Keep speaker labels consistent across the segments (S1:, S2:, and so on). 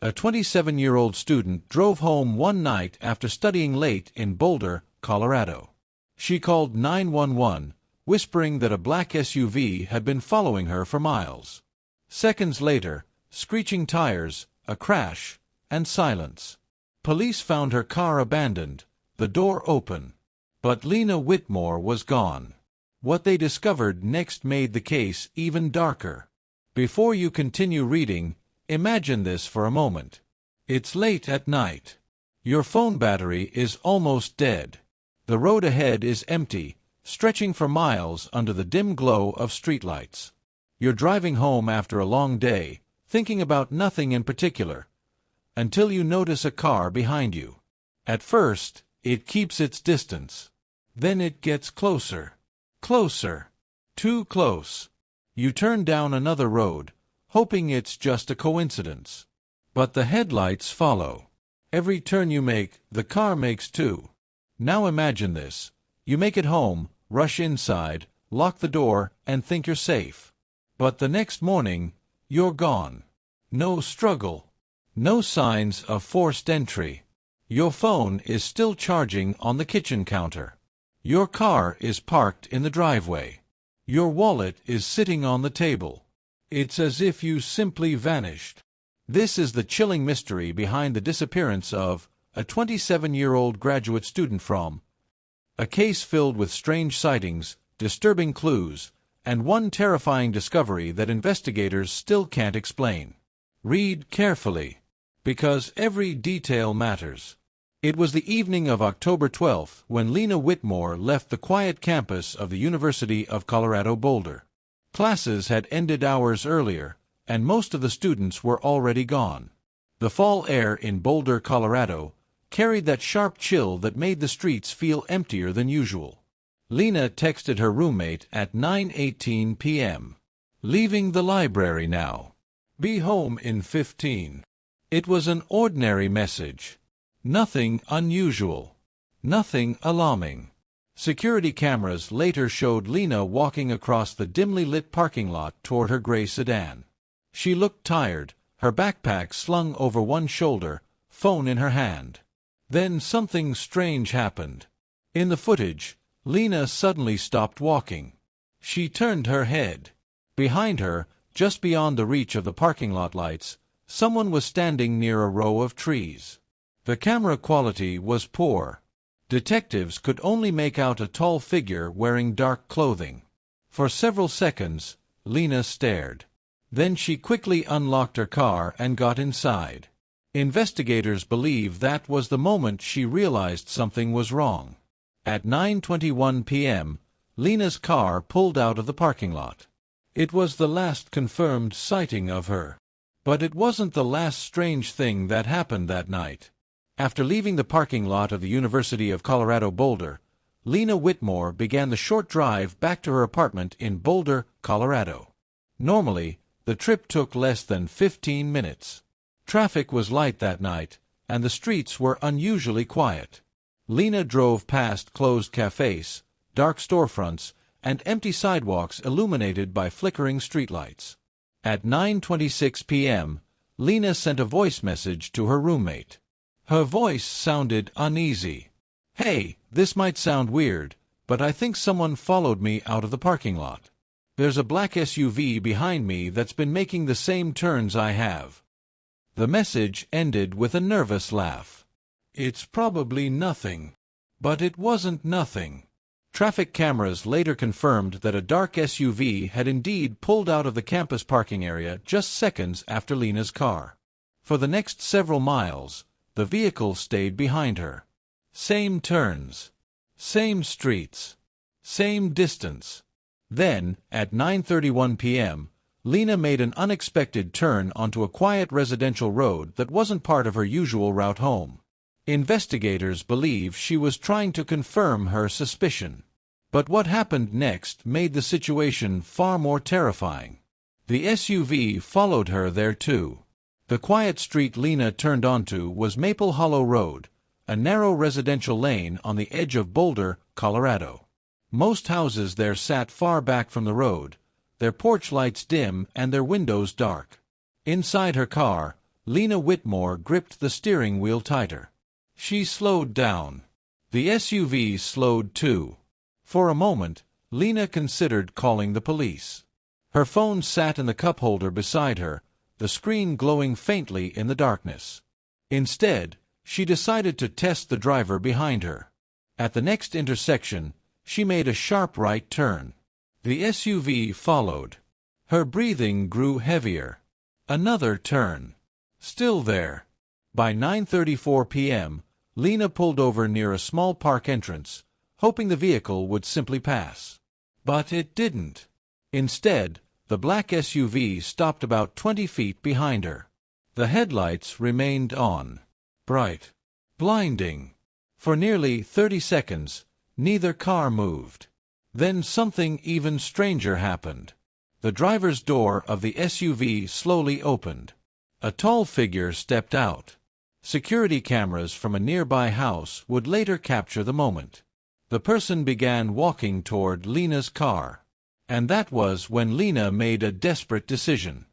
S1: A 27-year-old student drove home one night after studying late in Boulder, Colorado. She called 911, whispering that a black SUV had been following her for miles. Seconds later, screeching tires, a crash, and silence. Police found her car abandoned, the door open. But Lena Whitmore was gone. What they discovered next made the case even darker. Before you continue reading, imagine this for a moment. It's late at night. Your phone battery is almost dead. The road ahead is empty, stretching for miles under the dim glow of streetlights. You're driving home after a long day, thinking about nothing in particular, until you notice a car behind you. At first, it keeps its distance. Then it gets closer. Closer. Too close. You turn down another road, hoping it's just a coincidence. But the headlights follow. Every turn you make, the car makes too. Now imagine this. You make it home, rush inside, lock the door, and think you're safe. But the next morning, you're gone. No struggle. No signs of forced entry. Your phone is still charging on the kitchen counter. Your car is parked in the driveway. Your wallet is sitting on the table. It's as if you simply vanished. This is the chilling mystery behind the disappearance of a 27-year-old graduate student from a case filled with strange sightings, disturbing clues, and one terrifying discovery that investigators still can't explain. Read carefully, because every detail matters. It was the evening of October 12th when Lena Whitmore left the quiet campus of the University of Colorado Boulder. Classes had ended hours earlier, and most of the students were already gone. The fall air in Boulder, Colorado, carried that sharp chill that made the streets feel emptier than usual. Lena texted her roommate at 9:18 p.m. "Leaving the library now. Be home in 15. It was an ordinary message. Nothing unusual. Nothing alarming. Security cameras later showed Lena walking across the dimly lit parking lot toward her gray sedan. She looked tired, her backpack slung over one shoulder, phone in her hand. Then something strange happened. In the footage, Lena suddenly stopped walking. She turned her head. Behind her, just beyond the reach of the parking lot lights, someone was standing near a row of trees. The camera quality was poor. Detectives could only make out a tall figure wearing dark clothing. For several seconds, Lena stared. Then she quickly unlocked her car and got inside. Investigators believe that was the moment she realized something was wrong. At 9:21 p.m., Lena's car pulled out of the parking lot. It was the last confirmed sighting of her. But it wasn't the last strange thing that happened that night. After leaving the parking lot of the University of Colorado Boulder, Lena Whitmore began the short drive back to her apartment in Boulder, Colorado. Normally, the trip took less than 15 minutes. Traffic was light that night, and the streets were unusually quiet. Lena drove past closed cafes, dark storefronts, and empty sidewalks illuminated by flickering streetlights. At 9:26 p.m., Lena sent a voice message to her roommate. Her voice sounded uneasy. "Hey, this might sound weird, but I think someone followed me out of the parking lot. There's a black SUV behind me that's been making the same turns I have." The message ended with a nervous laugh. "It's probably nothing." But it wasn't nothing. Traffic cameras later confirmed that a dark SUV had indeed pulled out of the campus parking area just seconds after Lena's car. For the next several miles, the vehicle stayed behind her. Same turns. Same streets. Same distance. Then, at 9:31 p.m., Lena made an unexpected turn onto a quiet residential road that wasn't part of her usual route home. Investigators believe she was trying to confirm her suspicion. But what happened next made the situation far more terrifying. The SUV followed her there too. The quiet street Lena turned onto was Maple Hollow Road, a narrow residential lane on the edge of Boulder, Colorado. Most houses there sat far back from the road, their porch lights dim and their windows dark. Inside her car, Lena Whitmore gripped the steering wheel tighter. She slowed down. The SUV slowed too. For a moment, Lena considered calling the police. Her phone sat in the cup holder beside her, the screen glowing faintly in the darkness. Instead, she decided to test the driver behind her. At the next intersection, she made a sharp right turn. The SUV followed. Her breathing grew heavier. Another turn. Still there. By 9:34 p.m., Lena pulled over near a small park entrance, hoping the vehicle would simply pass. But it didn't. Instead, the black SUV stopped about 20 feet behind her. The headlights remained on. Bright. Blinding. For nearly 30 seconds, neither car moved. Then something even stranger happened. The driver's door of the SUV slowly opened. A tall figure stepped out. Security cameras from a nearby house would later capture the moment. The person began walking toward Lena's car. And that was when Lena made a desperate decision.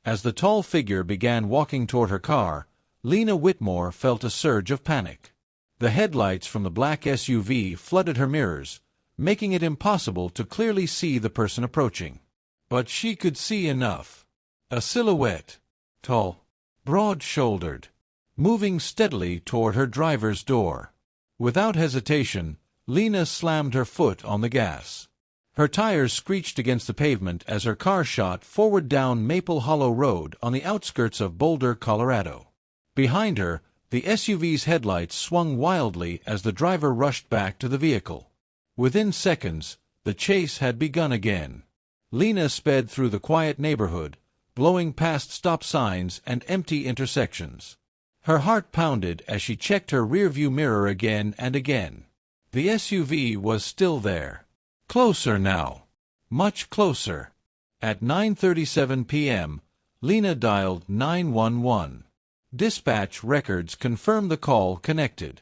S1: As the tall figure began walking toward her car, Lena Whitmore felt a surge of panic. The headlights from the black SUV flooded her mirrors, making it impossible to clearly see the person approaching. But she could see enough. A silhouette. Tall. Broad-shouldered. Moving steadily toward her driver's door. Without hesitation, Lena slammed her foot on the gas. Her tires screeched against the pavement as her car shot forward down Maple Hollow Road on the outskirts of Boulder, Colorado. Behind her, the SUV's headlights swung wildly as the driver rushed back to the vehicle. Within seconds, the chase had begun again. Lena sped through the quiet neighborhood, blowing past stop signs and empty intersections. Her heart pounded as she checked her rearview mirror again and again. The SUV was still there. Closer now. Much closer. At 9:37 p.m., Lena dialed 911. Dispatch records confirmed the call connected.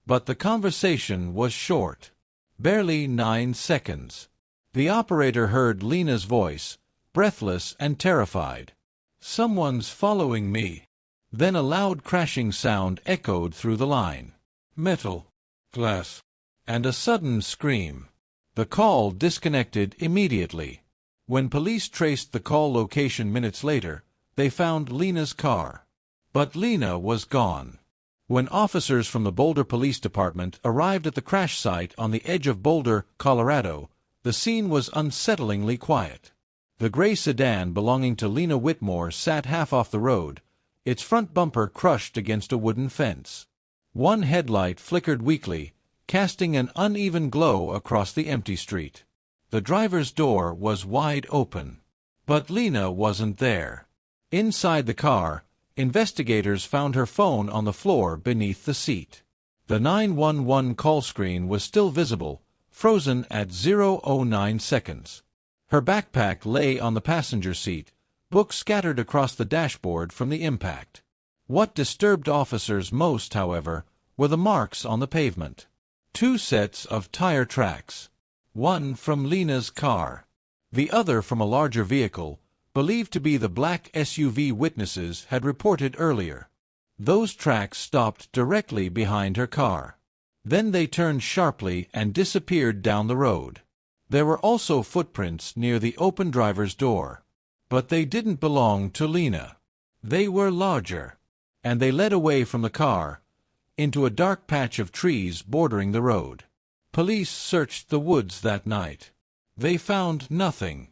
S1: But the conversation was short. Barely 9 seconds. The operator heard Lena's voice, breathless and terrified. "Someone's following me." Then a loud crashing sound echoed through the line. Metal. Glass. And a sudden scream. The call disconnected immediately. When police traced the call location minutes later, they found Lena's car. But Lena was gone. When officers from the Boulder Police Department arrived at the crash site on the edge of Boulder, Colorado, the scene was unsettlingly quiet. The gray sedan belonging to Lena Whitmore sat half off the road, its front bumper crushed against a wooden fence. One headlight flickered weakly, casting an uneven glow across the empty street. The driver's door was wide open. But Lena wasn't there. Inside the car, investigators found her phone on the floor beneath the seat. The 911 call screen was still visible, frozen at 0:09 seconds. Her backpack lay on the passenger seat, books scattered across the dashboard from the impact. What disturbed officers most, however, were the marks on the pavement. 2 sets of tire tracks. One from Lena's car. The other from a larger vehicle, believed to be the black SUV witnesses had reported earlier. Those tracks stopped directly behind her car. Then they turned sharply and disappeared down the road. There were also footprints near the open driver's door. But they didn't belong to Lena. They were larger. And they led away from the car, into a dark patch of trees bordering the road. Police searched the woods that night. They found nothing.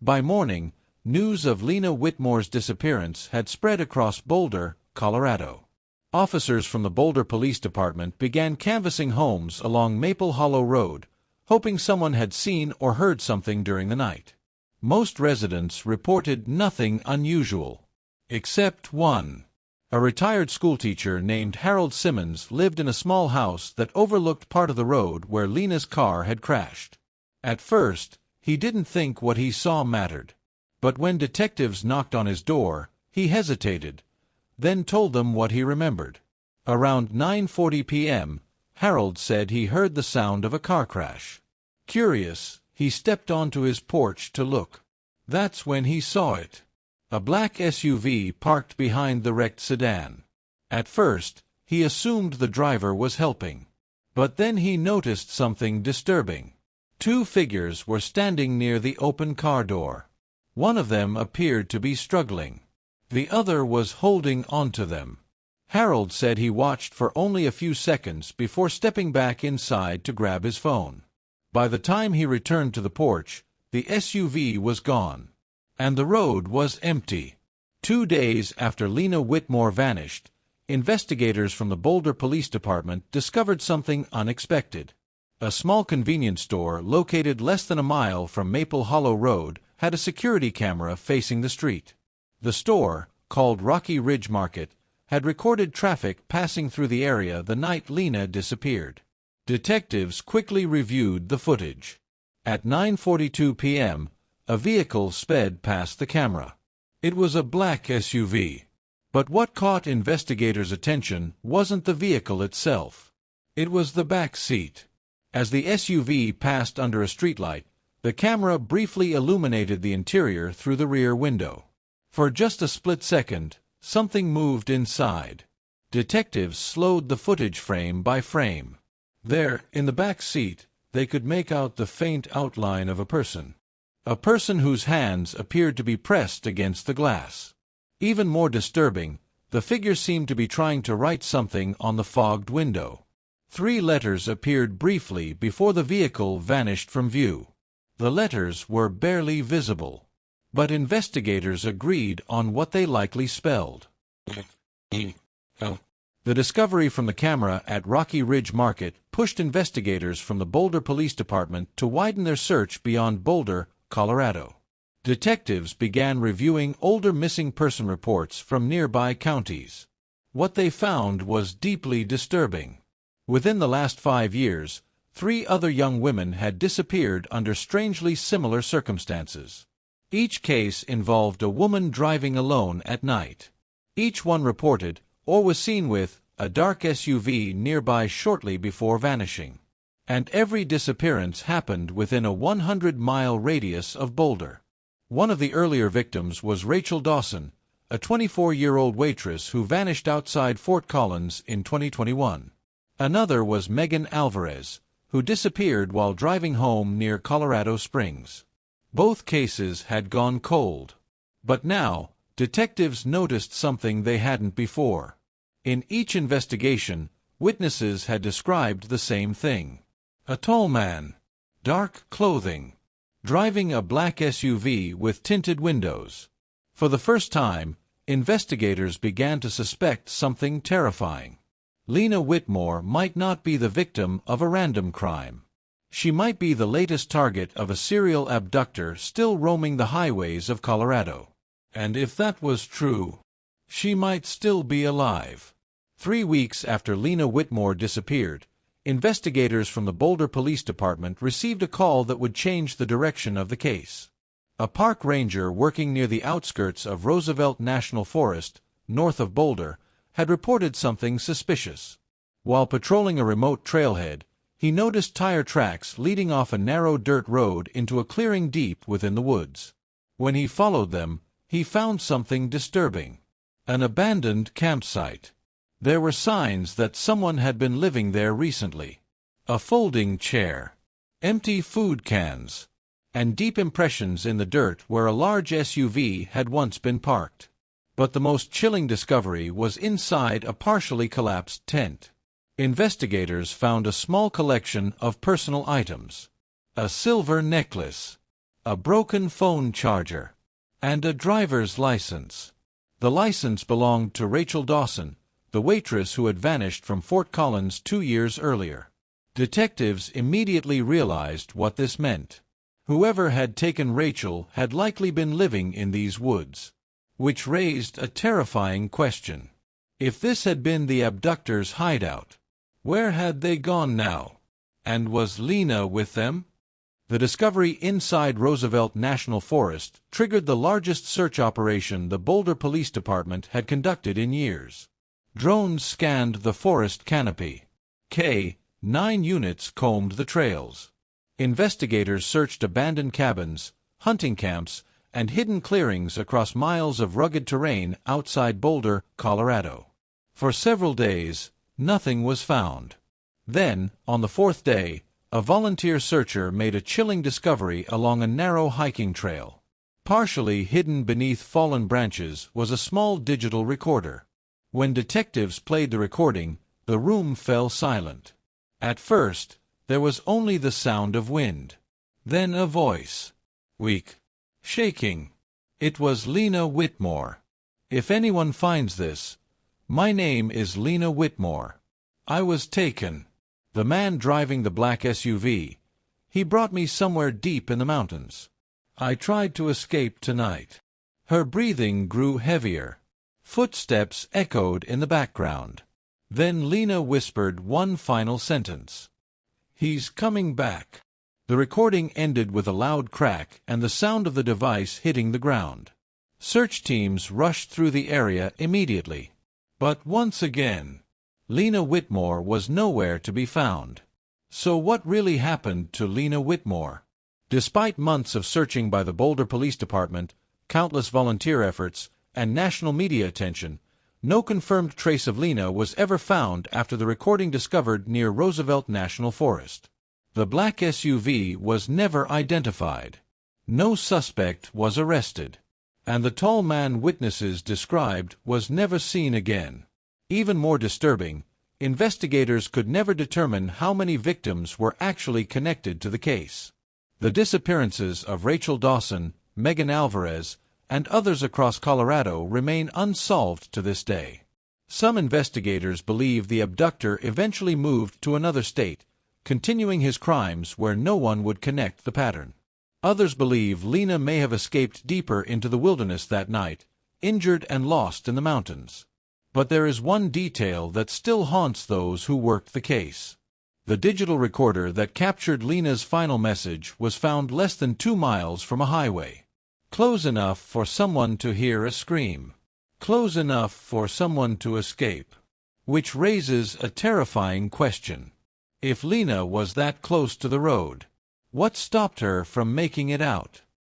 S1: By morning, news of Lena Whitmore's disappearance had spread across Boulder, Colorado. Officers from the Boulder Police Department began canvassing homes along Maple Hollow Road, hoping someone had seen or heard something during the night. Most residents reported nothing unusual. Except one. A retired schoolteacher named Harold Simmons lived in a small house that overlooked part of the road where Lena's car had crashed. At first, he didn't think what he saw mattered. But when detectives knocked on his door, he hesitated, then told them what he remembered. Around 9:40 p.m., Harold said he heard the sound of a car crash. Curious, he stepped onto his porch to look. That's when he saw it. A black SUV parked behind the wrecked sedan. At first, he assumed the driver was helping. But then he noticed something disturbing. Two figures were standing near the open car door. One of them appeared to be struggling. The other was holding onto them. Harold said he watched for only a few seconds before stepping back inside to grab his phone. By the time he returned to the porch, the SUV was gone. And the road was empty. 2 days after Lena Whitmore vanished, investigators from the Boulder Police Department discovered something unexpected. A small convenience store located less than a mile from Maple Hollow Road had a security camera facing the street. The store, called Rocky Ridge Market, had recorded traffic passing through the area the night Lena disappeared. Detectives quickly reviewed the footage. At 9:42 p.m., a vehicle sped past the camera. It was a black SUV. But what caught investigators' attention wasn't the vehicle itself. It was the back seat. As the SUV passed under a streetlight, the camera briefly illuminated the interior through the rear window. For just a split second, something moved inside. Detectives slowed the footage frame by frame. There, in the back seat, they could make out the faint outline of a person. A person whose hands appeared to be pressed against the glass. Even more disturbing, the figure seemed to be trying to write something on the fogged window. 3 letters appeared briefly before the vehicle vanished from view. The letters were barely visible, but investigators agreed on what they likely spelled. The discovery from the camera at Rocky Ridge Market pushed investigators from the Boulder Police Department to widen their search beyond Boulder, Colorado. Detectives began reviewing older missing person reports from nearby counties. What they found was deeply disturbing. Within the last 5 years, 3 other young women had disappeared under strangely similar circumstances. Each case involved a woman driving alone at night. Each one reported, or was seen with, a dark SUV nearby shortly before vanishing. And every disappearance happened within a 100-mile radius of Boulder. One of the earlier victims was Rachel Dawson, a 24-year-old waitress who vanished outside Fort Collins in 2021. Another was Megan Alvarez, who disappeared while driving home near Colorado Springs. Both cases had gone cold. But now, detectives noticed something they hadn't before. In each investigation, witnesses had described the same thing. A tall man, dark clothing, driving a black SUV with tinted windows. For the first time, investigators began to suspect something terrifying. Lena Whitmore might not be the victim of a random crime. She might be the latest target of a serial abductor still roaming the highways of Colorado. And if that was true, she might still be alive. 3 weeks after Lena Whitmore disappeared, investigators from the Boulder Police Department received a call that would change the direction of the case. A park ranger working near the outskirts of Roosevelt National Forest, north of Boulder, had reported something suspicious. While patrolling a remote trailhead, he noticed tire tracks leading off a narrow dirt road into a clearing deep within the woods. When he followed them, he found something disturbing. An abandoned campsite. There were signs that someone had been living there recently. A folding chair, empty food cans, and deep impressions in the dirt where a large SUV had once been parked. But the most chilling discovery was inside a partially collapsed tent. Investigators found a small collection of personal items. A silver necklace, a broken phone charger, and a driver's license. The license belonged to Rachel Dawson, the waitress who had vanished from Fort Collins 2 years earlier. Detectives immediately realized what this meant. Whoever had taken Rachel had likely been living in these woods. Which raised a terrifying question. If this had been the abductors' hideout, where had they gone now? And was Lena with them? The discovery inside Roosevelt National Forest triggered the largest search operation the Boulder Police Department had conducted in years. Drones scanned the forest canopy. 9 units combed the trails. Investigators searched abandoned cabins, hunting camps, and hidden clearings across miles of rugged terrain outside Boulder, Colorado. For several days, nothing was found. Then, on the fourth day, a volunteer searcher made a chilling discovery along a narrow hiking trail. Partially hidden beneath fallen branches was a small digital recorder. When detectives played the recording, the room fell silent. At first, there was only the sound of wind. Then a voice. Weak. Shaking. It was Lena Whitmore. If anyone finds this, my name is Lena Whitmore. I was taken. The man driving the black SUV. He brought me somewhere deep in the mountains. I tried to escape tonight. Her breathing grew heavier. Footsteps echoed in the background. Then Lena whispered one final sentence. He's coming back. The recording ended with a loud crack and the sound of the device hitting the ground. Search teams rushed through the area immediately. But once again, Lena Whitmore was nowhere to be found. So what really happened to Lena Whitmore? Despite months of searching by the Boulder Police Department, countless volunteer efforts, and national media attention, no confirmed trace of Lena was ever found after the recording discovered near Roosevelt National Forest. The black SUV was never identified. No suspect was arrested. And the tall man witnesses described was never seen again. Even more disturbing, investigators could never determine how many victims were actually connected to the case. The disappearances of Rachel Dawson, Megan Alvarez, and others across Colorado remain unsolved to this day. Some investigators believe the abductor eventually moved to another state, continuing his crimes where no one would connect the pattern. Others believe Lena may have escaped deeper into the wilderness that night, injured and lost in the mountains. But there is one detail that still haunts those who worked the case. The digital recorder that captured Lena's final message was found less than 2 miles from a highway. Close enough for someone to hear a scream. Close enough for someone to escape. Which raises a terrifying question. If Lena was that close to the road, what stopped her from making it out?